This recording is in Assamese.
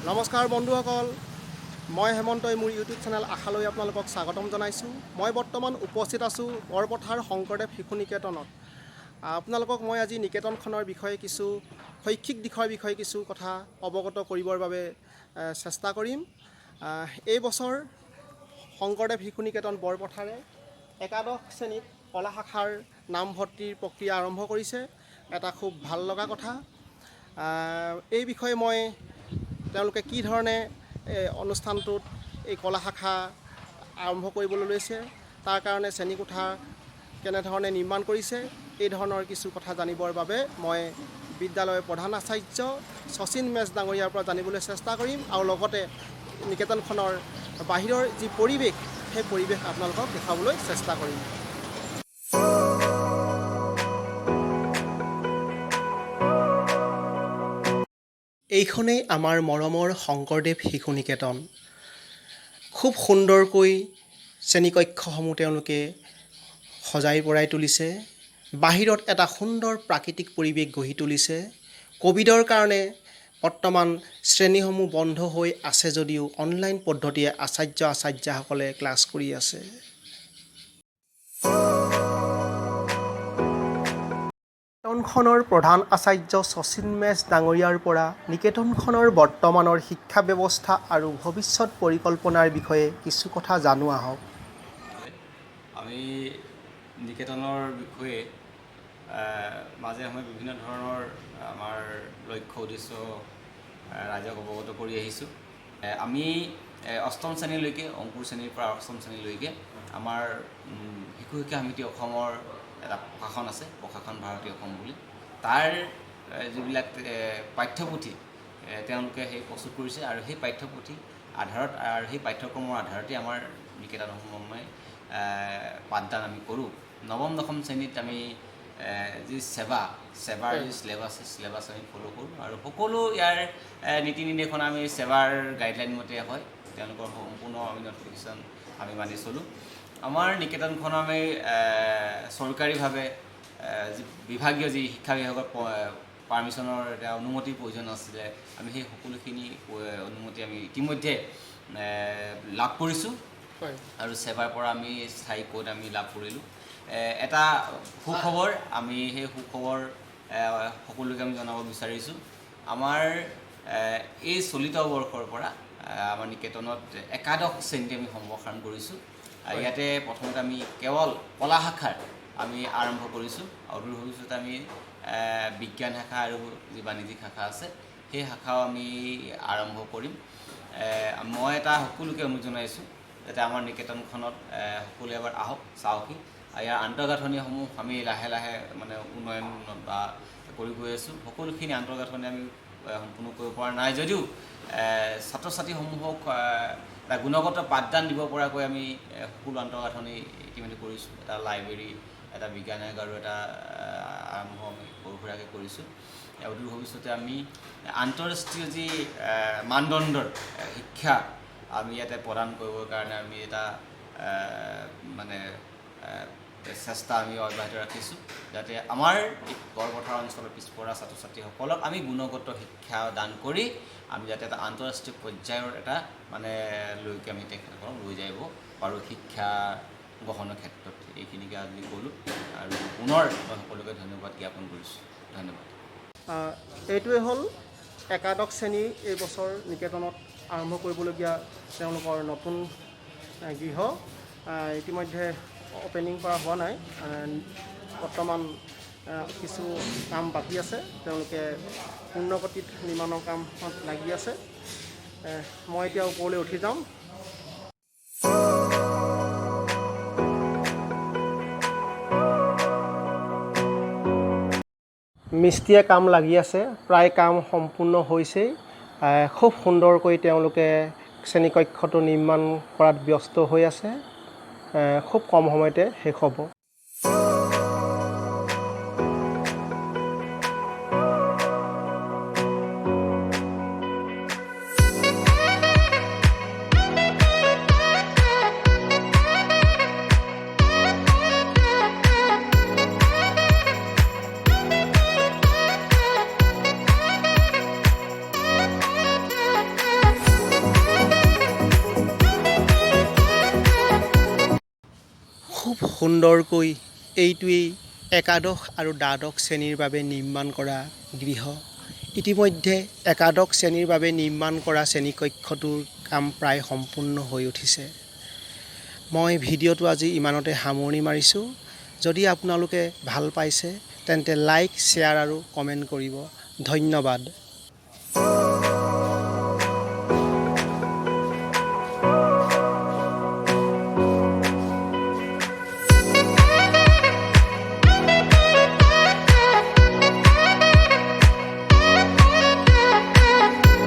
নমস্কাৰ বন্ধুসকল, মই হেমন্তই মোৰ ইউটিউব চেনেল আশালৈ আপোনালোকক স্বাগতম জনাইছোঁ। মই বৰ্তমান উপস্থিত আছোঁ বৰপথাৰ শংকৰদেৱ শিশু নিকেতনত। আপোনালোকক মই আজি নিকেতনখনৰ বিষয়ে কিছু শৈক্ষিক দিশৰ বিষয়ে কিছু কথা অৱগত কৰিবৰ বাবে চেষ্টা কৰিম। এই বছৰ শংকৰদেৱ শিশু নিকেতন বৰপথাৰে একাদশ শ্ৰেণীত কলা শাখাৰ নামভৰ্তিৰ প্ৰক্ৰিয়া আৰম্ভ কৰিছে। এটা খুব ভাল লগা কথা। এই বিষয়ে মই তেওঁলোকে কি ধৰণে অনুষ্ঠানটোত এই কলা শাখা আৰম্ভ কৰিবলৈ লৈছে, তাৰ কাৰণে শ্ৰেণীকোঠা কেনেধৰণে নিৰ্মাণ কৰিছে, এই ধৰণৰ কিছু কথা জানিবৰ বাবে মই বিদ্যালয়ৰ প্ৰধান আচাৰ্য শচীন মেছ ডাঙৰীয়াৰ পৰা জানিবলৈ চেষ্টা কৰিম আৰু লগতে নিকেতনখনৰ বাহিৰৰ যি পৰিৱেশ, সেই পৰিৱেশ আপোনালোকক দেখাবলৈ চেষ্টা কৰিম। এইখনেই আমাৰ মৰমৰ শংকৰদেৱ শিশু নিকেতন। খুব সুন্দৰকৈ শ্ৰেণীকক্ষসমূহ তেওঁলোকে সজাই পৰাই তুলিছে। বাহিৰত এটা সুন্দৰ প্ৰাকৃতিক পৰিৱেশ গঢ়ি তুলিছে। ক'ভিডৰ কাৰণে বৰ্তমান শ্ৰেণীসমূহ বন্ধ হৈ আছে যদিও অনলাইন পদ্ধতিৰে আচাৰ্যসকলে ক্লাছ কৰি আছে। নিকেতনখনৰ প্ৰধান আচাৰ্য শচীন মেছ ডাঙৰীয়াৰ পৰা নিকেতনখনৰ বৰ্তমানৰ শিক্ষা ব্যৱস্থা আৰু ভৱিষ্যত পৰিকল্পনাৰ বিষয়ে কিছু কথা জানো আহক। আমি নিকেতনৰ বিষয়ে মাজে সময়ে বিভিন্ন ধৰণৰ আমাৰ লক্ষ্য উদ্দেশ্য ৰাইজক অৱগত কৰি আহিছোঁ। আমি অষ্টম শ্ৰেণীলৈকে, অংকুৰ শ্ৰেণীৰ পৰা অষ্টম শ্ৰেণীলৈকে আমাৰ শিশু শিক্ষা সমিতি অসমৰ এটা প্ৰশাসন আছে, প্ৰশাসন ভাৰতী অসম বুলি। তাৰ যিবিলাক পাঠ্যপুথি তেওঁলোকে সেই প্ৰস্তুত কৰিছে আৰু সেই পাঠ্যপুথি আধাৰত আৰু সেই পাঠ্যক্ৰমৰ আধাৰতে আমাৰ নিকেতনসমূহে পাঠদান আমি কৰোঁ। নৱম দশম শ্ৰেণীত আমি যি সেৱাৰ যি চিলেবাছ আমি ফ'ল' কৰোঁ আৰু সকলো ইয়াৰ নীতি নিৰ্দেশনা আমি সেৱাৰ গাইডলাইন মতে হয়। তেওঁলোকৰ সম্পূৰ্ণ আমি নটিফিকেশ্যন আমি মানি চলোঁ। আমাৰ নিকেতনখন আমি চৰকাৰীভাৱে বিভাগীয় যি শিক্ষা বিভাগৰ পাৰ্মিশ্যনৰ এটা অনুমতিৰ প্ৰয়োজন আছিলে, আমি সেই সকলোখিনি অনুমতি আমি ইতিমধ্যে লাভ কৰিছোঁ আৰু সেৱাৰ পৰা আমি স্থায়ী কোড আমি লাভ কৰিলোঁ। এটা সুখবৰ, আমি সেই সুখবৰ সকলোকে আমি জনাব বিচাৰিছোঁ। আমাৰ এই চলিত বৰ্ষৰ পৰা আমাৰ নিকেতনত একাদশ শ্ৰেণীত আমি সম্প্ৰসাৰণ কৰিছোঁ। ইয়াতে প্ৰথমতে আমি কেৱল কলা শাখাৰ আমি আৰম্ভ কৰিছোঁ আৰু ভৱিষ্যতে আমি বিজ্ঞান শাখা আৰু যি বাণিজ্যিক শাখা আছে সেই শাখাও আমি আৰম্ভ কৰিম। মই এটা সকলোকে অনুৰোধ জনাইছোঁ যাতে আমাৰ নিকেতনখনত সকলোৱে এবাৰ আহক, চাওকহি। ইয়াৰ আন্তঃগাঁথনিসমূহ আমি লাহে লাহে মানে উন্নয়ন বা কৰি গৈ আছোঁ। সকলোখিনি আন্তঃগাঁথনি আমি সম্পূৰ্ণ কৰিব পৰা নাই যদিও ছাত্ৰ ছাত্ৰীসমূহক এটা গুণগত পাঠদান দিব পৰাকৈ আমি সকলো আন্তঃগাঁথনি ইতিমধ্যে কৰিছোঁ। এটা লাইব্ৰেৰী, এটা বিজ্ঞানাগাৰ আৰু এটা আৰম্ভ আমি সৰু সুৰাকৈ কৰিছোঁ। অদূৰ ভৱিষ্যতে আমি আন্তঃৰাষ্ট্ৰীয় যি মানদণ্ডৰ শিক্ষা আমি ইয়াতে প্ৰদান কৰিবৰ কাৰণে আমি এটা মানে চেষ্টা আমি অব্যাহত ৰাখিছোঁ, যাতে আমাৰ এই বৰপথাৰ অঞ্চলৰ পিছপৰা ছাত্ৰ ছাত্ৰীসকলক আমি গুণগত শিক্ষা দান কৰি আমি যাতে এটা আন্তঃৰাষ্ট্ৰীয় পৰ্যায়ৰ এটা মানে লৈকে আমি তেখেতসকলক লৈ যাব পাৰোঁ শিক্ষা গ্ৰহণৰ ক্ষেত্ৰত। এইখিনিকে আজি ক'লোঁ আৰু পুনৰ মই সকলোকে ধন্যবাদ জ্ঞাপন কৰিছোঁ। ধন্যবাদ। এইটোৱে হ'ল একাদশ শ্ৰেণী এই বছৰ নিকেতনত আৰম্ভ কৰিবলগীয়া তেওঁলোকৰ নতুন গৃহ। ইতিমধ্যে অপেনিং কৰা হোৱা নাই, বৰ্তমান কিছু কাম বাকী আছে। তেওঁলোকে পূৰ্ণগতিত নিৰ্মাণৰ কামত লাগি আছে। মই এতিয়া ওপৰলৈ উঠি যাম। মিস্ত্ৰীয়ে কাম লাগি আছে, প্ৰায় কাম সম্পূৰ্ণ হৈছেই। খুব সুন্দৰকৈ তেওঁলোকে শ্ৰেণীকক্ষটো নিৰ্মাণ কৰাত ব্যস্ত হৈ আছে। খুব কম সময়তে শেষ হ'ব। সুন্দৰকৈ এইটোৱেই একাদশ আৰু দ্বাদশ শ্ৰেণীৰ বাবে নিৰ্মাণ কৰা গৃহ। ইতিমধ্যে একাদশ শ্ৰেণীৰ বাবে নিৰ্মাণ কৰা শ্ৰেণীকক্ষটোৰ কাম প্ৰায় সম্পূৰ্ণ হৈ উঠিছে। মই ভিডিঅ'টো আজি ইমানতে সামৰণি মাৰিছোঁ। যদি আপোনালোকে ভাল পাইছে তেন্তে লাইক, শ্বেয়াৰ আৰু কমেণ্ট কৰিব। ধন্যবাদ।